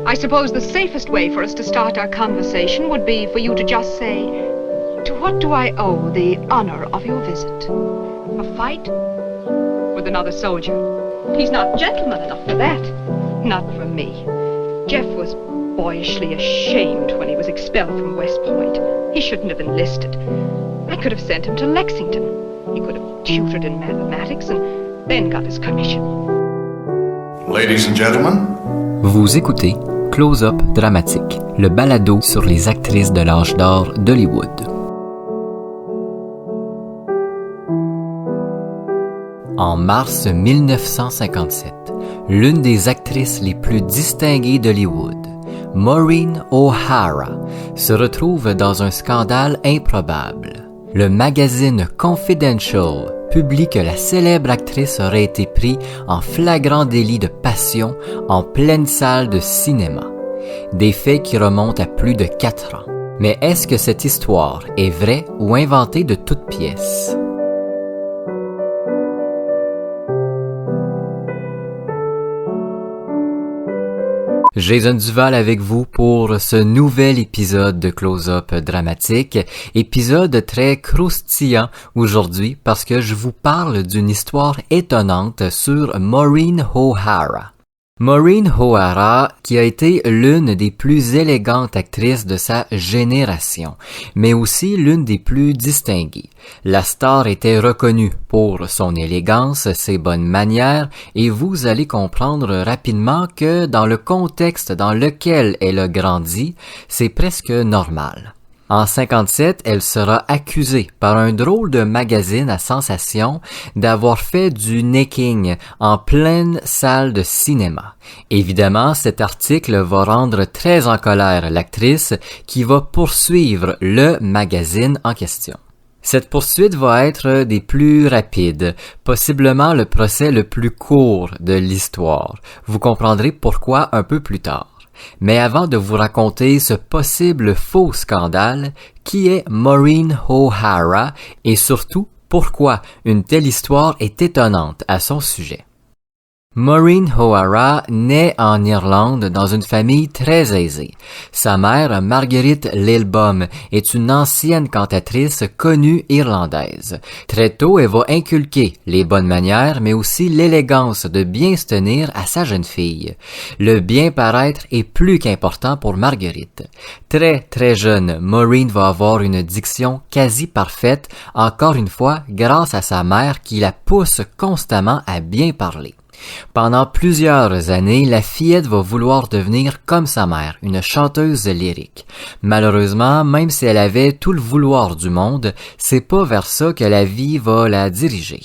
I suppose the safest way for us to start our conversation would be for you to just say, to what do I owe the honor of your visit? A fight? With another soldier? He's not gentleman enough for that. Not for me. Jeff was boyishly ashamed when he was expelled from West Point. He shouldn't have enlisted. I could have sent him to Lexington. He could have tutored in mathematics and then got his commission. Ladies and gentlemen. Vous écoutez Close-Up Dramatique, le balado sur les actrices de l'âge d'or d'Hollywood. En mars 1957, l'une des actrices les plus distinguées d'Hollywood, Maureen O'Hara, se retrouve dans un scandale improbable. Le magazine Confidential publie que la célèbre actrice aurait été prise en flagrant délit de passion en pleine salle de cinéma. Des faits qui remontent à plus de 4 ans. Mais est-ce que cette histoire est vraie ou inventée de toutes pièces? Jason Duval avec vous pour ce nouvel épisode de Close-Up Dramatique, épisode très croustillant aujourd'hui parce que je vous parle d'une histoire étonnante sur Maureen O'Hara. Maureen O'Hara, qui a été l'une des plus élégantes actrices de sa génération, mais aussi l'une des plus distinguées. La star était reconnue pour son élégance, ses bonnes manières, et vous allez comprendre rapidement que dans le contexte dans lequel elle a grandi, c'est presque normal. En 57, elle sera accusée par un drôle de magazine à sensation d'avoir fait du necking en pleine salle de cinéma. Évidemment, cet article va rendre très en colère l'actrice qui va poursuivre le magazine en question. Cette poursuite va être des plus rapides, possiblement le procès le plus court de l'histoire. Vous comprendrez pourquoi un peu plus tard. Mais avant de vous raconter ce possible faux scandale, qui est Maureen O'Hara et surtout pourquoi une telle histoire est étonnante à son sujet. Maureen O'Hara naît en Irlande dans une famille très aisée. Sa mère, Marguerite Lilbom, est une ancienne cantatrice connue irlandaise. Très tôt, elle va inculquer les bonnes manières, mais aussi l'élégance de bien se tenir à sa jeune fille. Le bien paraître est plus qu'important pour Marguerite. Très très jeune, Maureen va avoir une diction quasi parfaite, encore une fois grâce à sa mère qui la pousse constamment à bien parler. Pendant plusieurs années, la fillette va vouloir devenir comme sa mère, une chanteuse lyrique. Malheureusement, même si elle avait tout le vouloir du monde, c'est pas vers ça que la vie va la diriger.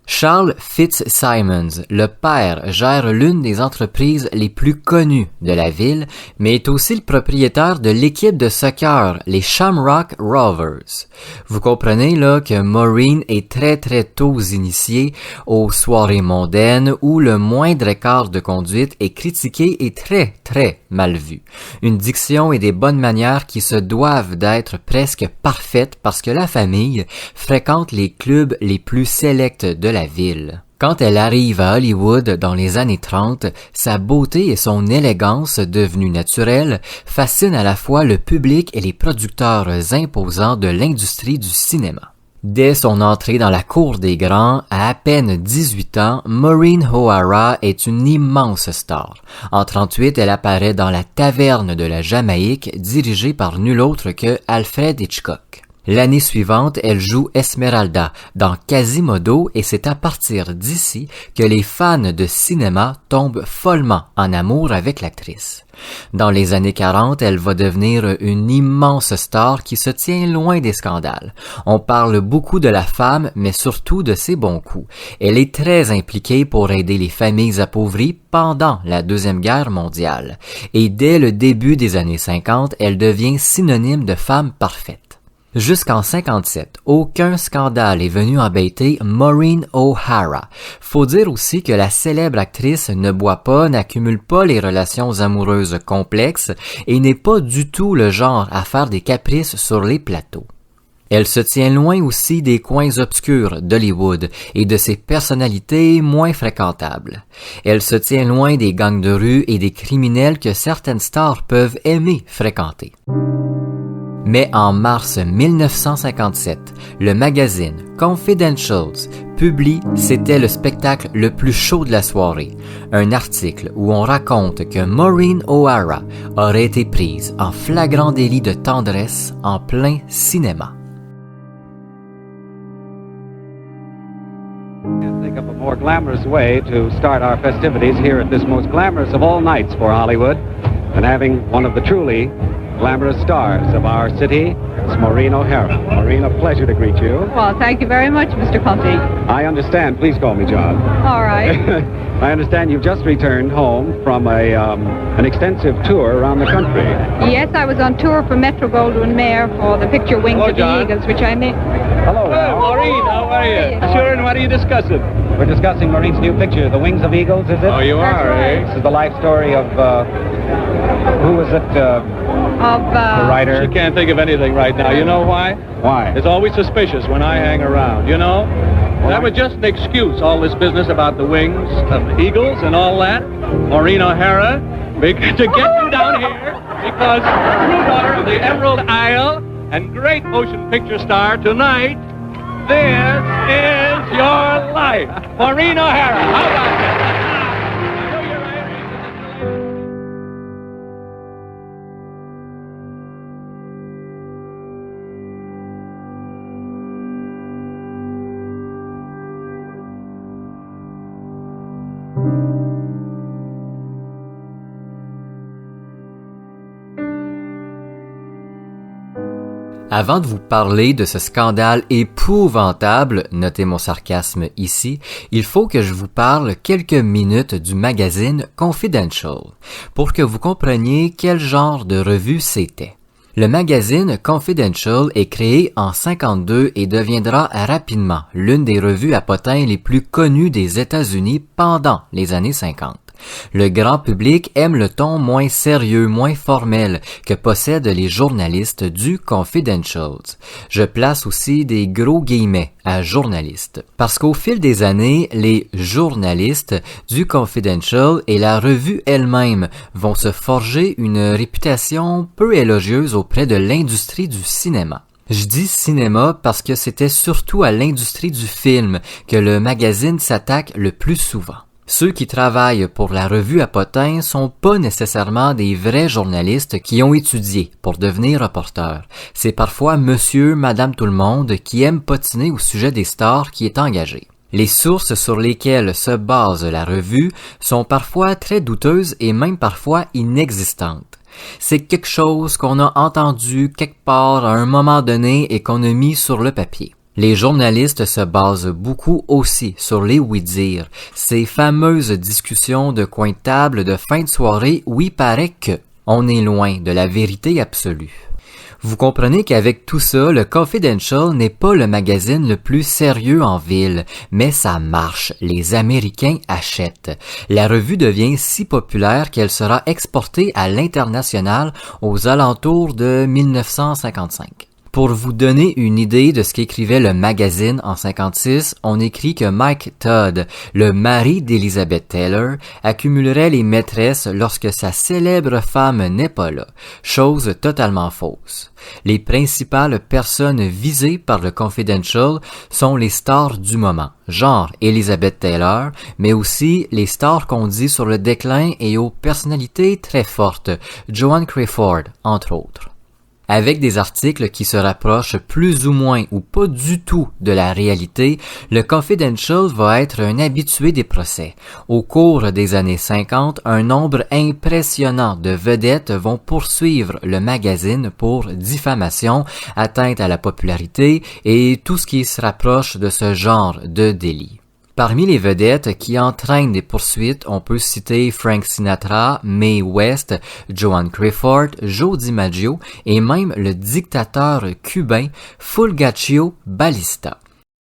Charles Fitzsimons, le père, gère l'une des entreprises les plus connues de la ville, mais est aussi le propriétaire de l'équipe de soccer, les Shamrock Rovers. Vous comprenez là que Maureen est très très tôt initiée aux soirées mondaines où le moindre écart de conduite est critiqué et très très mal vu. Une diction et des bonnes manières qui se doivent d'être presque parfaites parce que la famille fréquente les clubs les plus sélects de la ville. Quand elle arrive à Hollywood dans les années 30, sa beauté et son élégance devenue naturelle fascinent à la fois le public et les producteurs imposants de l'industrie du cinéma. Dès son entrée dans la cour des grands, à peine 18 ans, Maureen O'Hara est une immense star. En 38, elle apparaît dans La Taverne de la Jamaïque, dirigée par nul autre que Alfred Hitchcock. L'année suivante, elle joue Esmeralda dans Quasimodo et c'est à partir d'ici que les fans de cinéma tombent follement en amour avec l'actrice. Dans les années 40, elle va devenir une immense star qui se tient loin des scandales. On parle beaucoup de la femme, mais surtout de ses bons coups. Elle est très impliquée pour aider les familles appauvries pendant la Deuxième Guerre mondiale. Et dès le début des années 50, elle devient synonyme de femme parfaite. Jusqu'en 57, aucun scandale est venu embêter Maureen O'Hara. Faut dire aussi que la célèbre actrice ne boit pas, n'accumule pas les relations amoureuses complexes et n'est pas du tout le genre à faire des caprices sur les plateaux. Elle se tient loin aussi des coins obscurs d'Hollywood et de ses personnalités moins fréquentables. Elle se tient loin des gangs de rue et des criminels que certaines stars peuvent aimer fréquenter. Mais en mars 1957, le magazine Confidentials publie C'était le spectacle le plus chaud de la soirée, un article où on raconte que Maureen O'Hara aurait été prise en flagrant délit de tendresse en plein cinéma. Think of a more glamorous way to start our festivities here at this most glamorous of all nights for Hollywood than having one of the truly glamorous stars of our city. It's Maureen O'Hara. Maureen, a pleasure to greet you. Well, thank you very much, Mr. Comfy. I understand. Please call me John. All right. I understand you've just returned home from an extensive tour around the country. Yes, I was on tour for Metro-Goldwyn-Mayer for the picture Wings Hello, of John. the Eagles, which I made. Hello, Maureen, how are you? Sure, and what are you discussing? We're discussing Maureen's new picture, The Wings of Eagles, is it? Oh, you That's are, right. This is the life story of, who was it, the Of writer? She can't think of anything right now. You know why? Why? It's always suspicious when I hang around, you know? That was just an excuse, all this business about the wings of the Eagles and all that. Maureen O'Hara, to get you down here, because true daughter of the Emerald Isle and great motion picture star tonight, this is your life. Maureen O'Hara, how about that? Avant de vous parler de ce scandale épouvantable, notez mon sarcasme ici, il faut que je vous parle quelques minutes du magazine Confidential, pour que vous compreniez quel genre de revue c'était. Le magazine Confidential est créé en 1952 et deviendra rapidement l'une des revues à potins les plus connues des États-Unis pendant les années 50. Le grand public aime le ton moins sérieux, moins formel que possèdent les journalistes du Confidentials. Je place aussi des gros guillemets à journalistes. Parce qu'au fil des années, les journalistes du Confidential et la revue elle-même vont se forger une réputation peu élogieuse auprès de l'industrie du cinéma. Je dis cinéma parce que c'était surtout à l'industrie du film que le magazine s'attaque le plus souvent. Ceux qui travaillent pour la revue à potins sont pas nécessairement des vrais journalistes qui ont étudié pour devenir reporters. C'est parfois monsieur, madame tout le monde qui aime potiner au sujet des stars qui est engagé. Les sources sur lesquelles se base la revue sont parfois très douteuses et même parfois inexistantes. C'est quelque chose qu'on a entendu quelque part à un moment donné et qu'on a mis sur le papier. Les journalistes se basent beaucoup aussi sur les oui-dire, ces fameuses discussions de coin de table de fin de soirée où il paraît que on est loin de la vérité absolue. Vous comprenez qu'avec tout ça, le Confidential n'est pas le magazine le plus sérieux en ville, mais ça marche, les Américains achètent. La revue devient si populaire qu'elle sera exportée à l'international aux alentours de 1955. Pour vous donner une idée de ce qu'écrivait le magazine en 56, on écrit que Mike Todd, le mari d'Elizabeth Taylor, accumulerait les maîtresses lorsque sa célèbre femme n'est pas là, chose totalement fausse. Les principales personnes visées par le Confidential sont les stars du moment, genre Elizabeth Taylor, mais aussi les stars qu'on dit sur le déclin et aux personnalités très fortes, Joan Crawford, entre autres. Avec des articles qui se rapprochent plus ou moins ou pas du tout de la réalité, le Confidential va être un habitué des procès. Au cours des années 50, un nombre impressionnant de vedettes vont poursuivre le magazine pour diffamation, atteinte à la popularité et tout ce qui se rapproche de ce genre de délit. Parmi les vedettes qui entraînent des poursuites, on peut citer Frank Sinatra, Mae West, Joan Crawford, Joe DiMaggio et même le dictateur cubain Fulgencio Batista.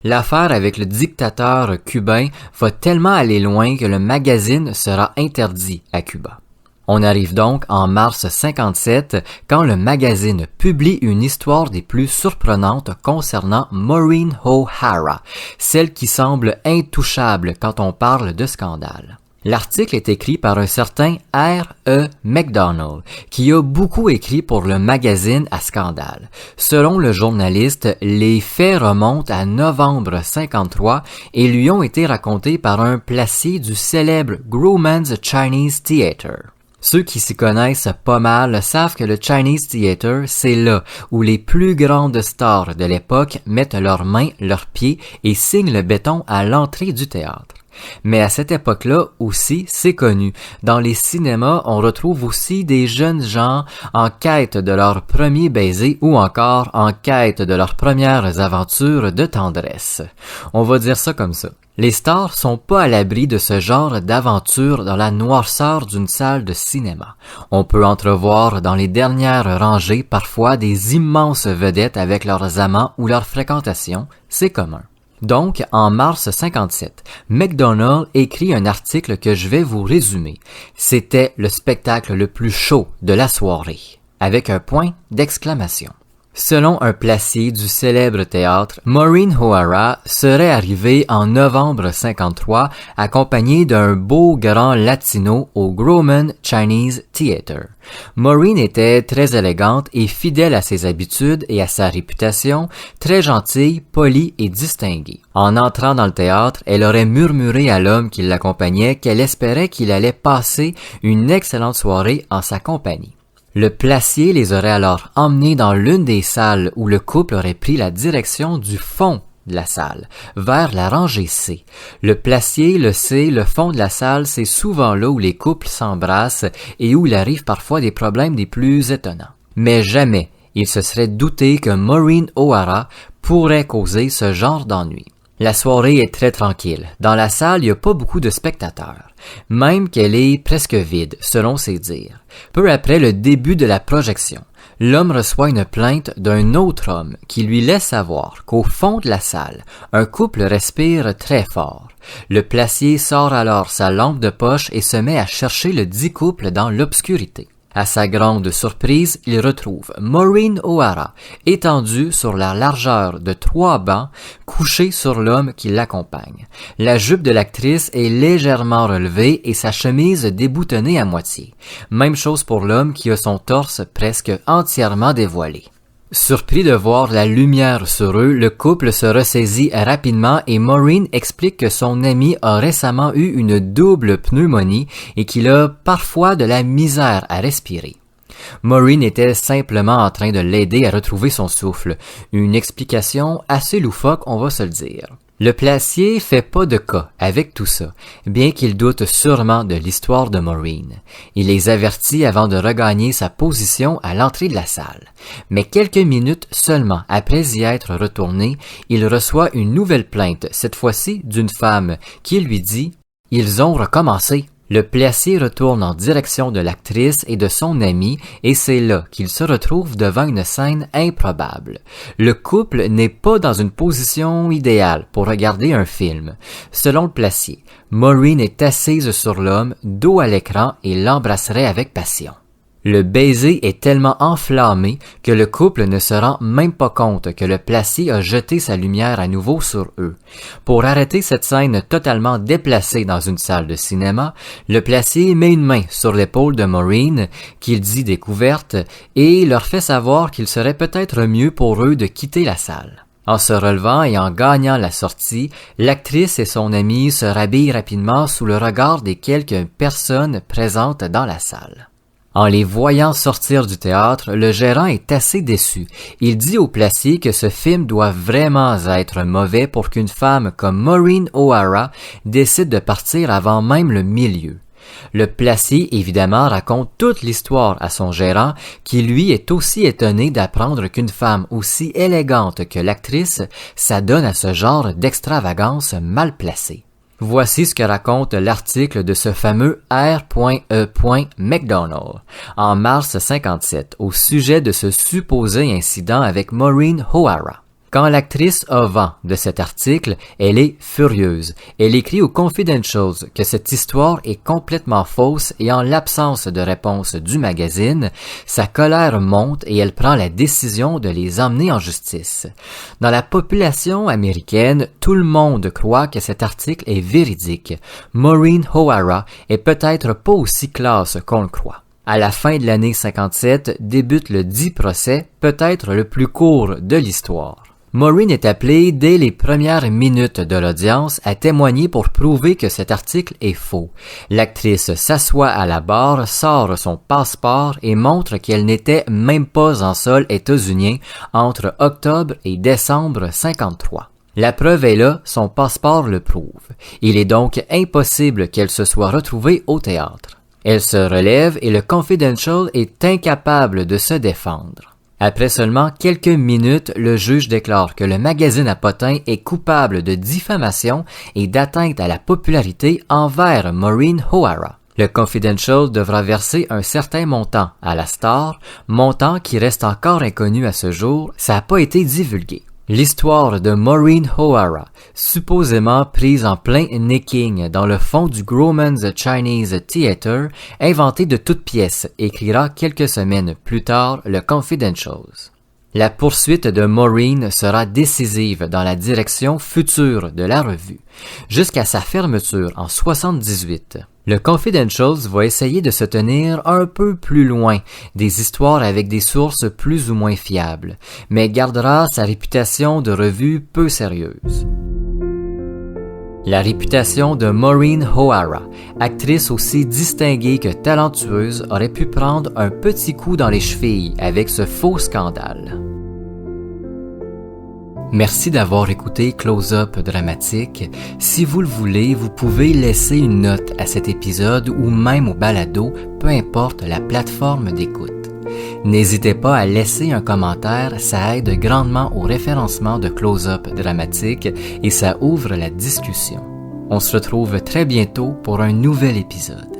L'affaire avec le dictateur cubain va tellement aller loin que le magazine sera interdit à Cuba. On arrive donc en mars 57 quand le magazine publie une histoire des plus surprenantes concernant Maureen O'Hara, celle qui semble intouchable quand on parle de scandale. L'article est écrit par un certain R.E. McDonald, qui a beaucoup écrit pour le magazine à scandale. Selon le journaliste, les faits remontent à novembre 53 et lui ont été racontés par un placier du célèbre Grauman's Chinese Theatre. Ceux qui s'y connaissent pas mal savent que le Chinese Theatre, c'est là où les plus grandes stars de l'époque mettent leurs mains, leurs pieds et signent le béton à l'entrée du théâtre. Mais à cette époque-là aussi, c'est connu. Dans les cinémas, on retrouve aussi des jeunes gens en quête de leur premier baiser ou encore en quête de leurs premières aventures de tendresse. On va dire ça comme ça. Les stars sont pas à l'abri de ce genre d'aventure dans la noirceur d'une salle de cinéma. On peut entrevoir dans les dernières rangées parfois des immenses vedettes avec leurs amants ou leur fréquentation, c'est commun. Donc, en mars 57, McDonald écrit un article que je vais vous résumer. C'était le spectacle le plus chaud de la soirée, avec un point d'exclamation. Selon un placier du célèbre théâtre, Maureen O'Hara serait arrivée en novembre 53 accompagnée d'un beau grand latino au Grauman Chinese Theatre. Maureen était très élégante et fidèle à ses habitudes et à sa réputation, très gentille, polie et distinguée. En entrant dans le théâtre, elle aurait murmuré à l'homme qui l'accompagnait qu'elle espérait qu'il allait passer une excellente soirée en sa compagnie. Le placier les aurait alors emmenés dans l'une des salles où le couple aurait pris la direction du fond de la salle, vers la rangée C. Le placier le sait, le fond de la salle, c'est souvent là où les couples s'embrassent et où il arrive parfois des problèmes des plus étonnants. Mais jamais il se serait douté que Maureen O'Hara pourrait causer ce genre d'ennui. La soirée est très tranquille. Dans la salle, il n'y a pas beaucoup de spectateurs. Même qu'elle est presque vide, selon ses dires. Peu après le début de la projection, l'homme reçoit une plainte d'un autre homme qui lui laisse savoir qu'au fond de la salle, un couple respire très fort. Le placier sort alors sa lampe de poche et se met à chercher le dit couple dans l'obscurité. À sa grande surprise, il retrouve Maureen O'Hara, étendue sur la largeur de 3 bancs, couchée sur l'homme qui l'accompagne. La jupe de l'actrice est légèrement relevée et sa chemise déboutonnée à moitié. Même chose pour l'homme qui a son torse presque entièrement dévoilé. Surpris de voir la lumière sur eux, le couple se ressaisit rapidement et Maureen explique que son ami a récemment eu une double pneumonie et qu'il a parfois de la misère à respirer. Maureen était simplement en train de l'aider à retrouver son souffle. Une explication assez loufoque, on va se le dire. Le placier fait pas de cas avec tout ça, bien qu'il doute sûrement de l'histoire de Maureen. Il les avertit avant de regagner sa position à l'entrée de la salle. Mais quelques minutes seulement après y être retourné, il reçoit une nouvelle plainte, cette fois-ci d'une femme, qui lui dit « Ils ont recommencé ». Le placier retourne en direction de l'actrice et de son ami et c'est là qu'il se retrouve devant une scène improbable. Le couple n'est pas dans une position idéale pour regarder un film. Selon le placier, Maureen est assise sur l'homme, dos à l'écran et l'embrasserait avec passion. Le baiser est tellement enflammé que le couple ne se rend même pas compte que le placier a jeté sa lumière à nouveau sur eux. Pour arrêter cette scène totalement déplacée dans une salle de cinéma, le placier met une main sur l'épaule de Maureen, qu'il dit découverte, et leur fait savoir qu'il serait peut-être mieux pour eux de quitter la salle. En se relevant et en gagnant la sortie, l'actrice et son ami se rhabillent rapidement sous le regard des quelques personnes présentes dans la salle. En les voyant sortir du théâtre, le gérant est assez déçu. Il dit au placier que ce film doit vraiment être mauvais pour qu'une femme comme Maureen O'Hara décide de partir avant même le milieu. Le placier, évidemment, raconte toute l'histoire à son gérant, qui lui est aussi étonné d'apprendre qu'une femme aussi élégante que l'actrice s'adonne à ce genre d'extravagance mal placée. Voici ce que raconte l'article de ce fameux R.E. McDonald en mars 57 au sujet de ce supposé incident avec Maureen O'Hara. Quand l'actrice a vent de cet article, elle est furieuse. Elle écrit au Confidential que cette histoire est complètement fausse et en l'absence de réponse du magazine, sa colère monte et elle prend la décision de les emmener en justice. Dans la population américaine, tout le monde croit que cet article est véridique. Maureen O'Hara est peut-être pas aussi classe qu'on le croit. À la fin de l'année 57, débute le dit procès, peut-être le plus court de l'histoire. Maureen est appelée dès les premières minutes de l'audience à témoigner pour prouver que cet article est faux. L'actrice s'assoit à la barre, sort son passeport et montre qu'elle n'était même pas en sol états-unien entre octobre et décembre 53. La preuve est là, son passeport le prouve. Il est donc impossible qu'elle se soit retrouvée au théâtre. Elle se relève et le Confidential est incapable de se défendre. Après seulement quelques minutes, le juge déclare que le magazine à potins est coupable de diffamation et d'atteinte à la popularité envers Maureen O'Hara. Le Confidential devra verser un certain montant à la star, montant qui reste encore inconnu à ce jour, ça n'a pas été divulgué. L'histoire de Maureen O'Hara, supposément prise en plein necking dans le fond du Grauman's Chinese Theatre, inventé de toutes pièces, écrira quelques semaines plus tard le Confidential. La poursuite de Maureen sera décisive dans la direction future de la revue, jusqu'à sa fermeture en 78. Le Confidential va essayer de se tenir un peu plus loin des histoires avec des sources plus ou moins fiables, mais gardera sa réputation de revue peu sérieuse. La réputation de Maureen O'Hara, actrice aussi distinguée que talentueuse, aurait pu prendre un petit coup dans les chevilles avec ce faux scandale. Merci d'avoir écouté Close-Up Dramatique. Si vous le voulez, vous pouvez laisser une note à cet épisode ou même au balado, peu importe la plateforme d'écoute. N'hésitez pas à laisser un commentaire, ça aide grandement au référencement de Close-Up Dramatique et ça ouvre la discussion. On se retrouve très bientôt pour un nouvel épisode.